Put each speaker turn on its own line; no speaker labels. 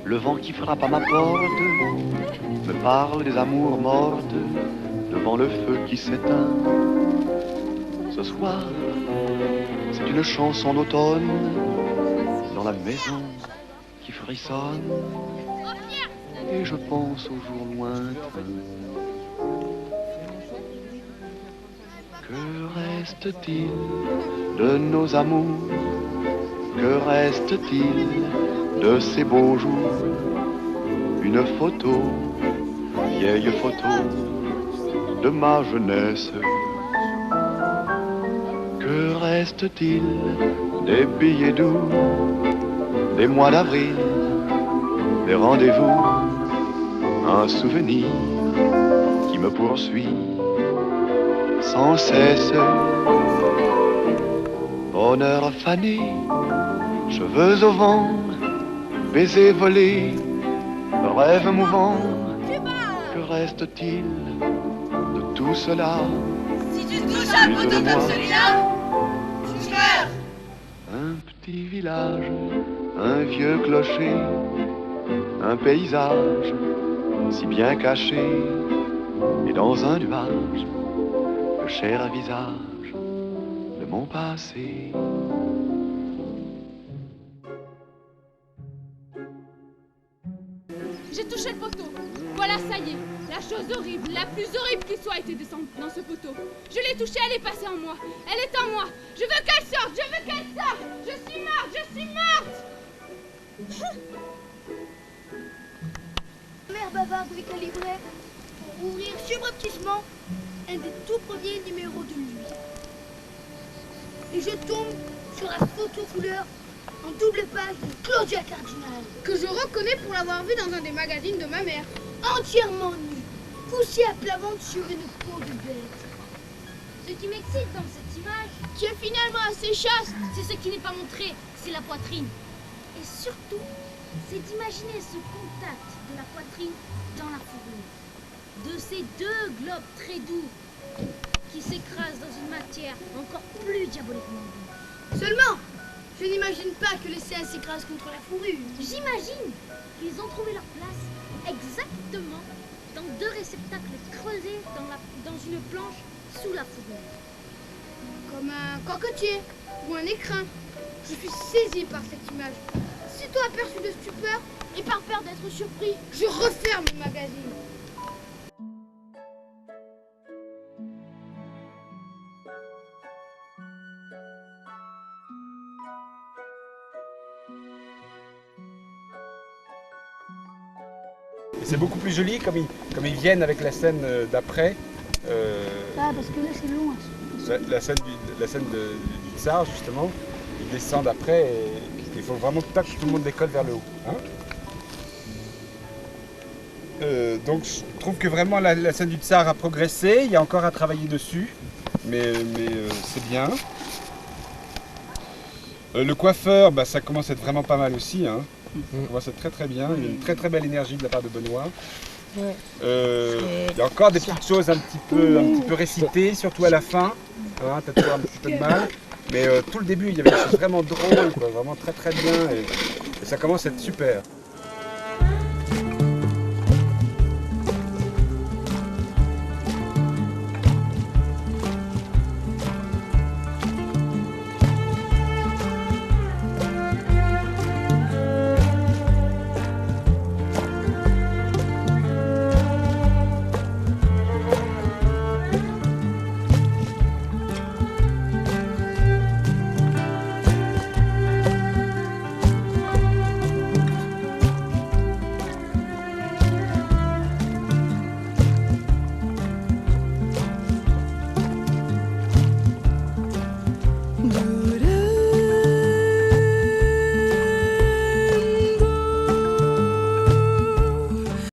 Le vent qui frappe à ma porte me parle des amours mortes devant le feu qui s'éteint. Ce soir, c'est une chanson d'automne dans la maison qui frissonne. Et je pense aux jours lointains. Que reste-t-il de nos amours? Que reste-t-il de ces beaux jours? Une photo, vieille photo de ma jeunesse. Que reste-t-il des billets doux, des mois d'avril, des rendez-vous? Un souvenir qui me poursuit sans cesse. Bonheur fané, cheveux au vent, baisers volés, rêves mouvants. Que reste-t-il de tout cela?
Si tu touches un poteau comme celui-là, tu meurs.
Un petit village, un vieux clocher, un paysage si bien caché, et dans un nuage, le cher visage de mon passé.
J'ai touché le poteau. Voilà, ça y est. La chose horrible, la plus horrible qui soit, était descendue dans ce poteau. Je l'ai touchée, elle est passée en moi. Elle est en moi. Je veux qu'elle sorte, je veux qu'elle sorte. Je suis morte, je suis morte.
Mère bavarde avec un livret pour ouvrir subrepticement un des tout premiers numéros de lui. Et je tombe sur la photo couleur en double page de Claudia Cardinal,
Que je reconnais pour l'avoir vue dans un des magazines de ma mère.
entièrement nue, poussée à plat ventre sur une peau de bête.
Ce qui m'excite dans cette image,
Qui est finalement assez chaste.
c'est ce qui n'est pas montré, c'est la poitrine. Et surtout, c'est d'imaginer ce contact de la poitrine dans la fourrure. De ces deux globes très doux qui s'écrasent dans une matière encore plus diaboliquement douce.
Seulement, je n'imagine pas que les seins s'écrasent contre la fourrure.
J'imagine qu'ils ont trouvé leur place exactement dans deux réceptacles creusés dans une planche sous la fourrure.
Comme un cocotier ou un écrin. Je suis saisie par cette image. Sitôt aperçu de stupeur et par peur d'être surpris, je referme le magazine.
C'est beaucoup plus joli comme ils viennent avec la scène d'après.
Ah, parce que là c'est long.
La scène du tsar justement. Ils descendent après et il faut vraiment pas que tout le monde décolle vers le haut. Hein. Donc je trouve que vraiment la scène du tsar a progressé. Il y a encore à travailler dessus, mais c'est bien. Le coiffeur, bah, ça commence à être vraiment pas mal aussi. Hein. Ça commence à être très très bien. Il y a une très très belle énergie de la part de Benoît. Il y a encore des petites choses un petit peu récitées, surtout à la fin. Hein, t'as toujours un petit peu de mal. Mais tout le début, il y avait des choses vraiment drôles, quoi, vraiment très très bien. Et ça commence à être super.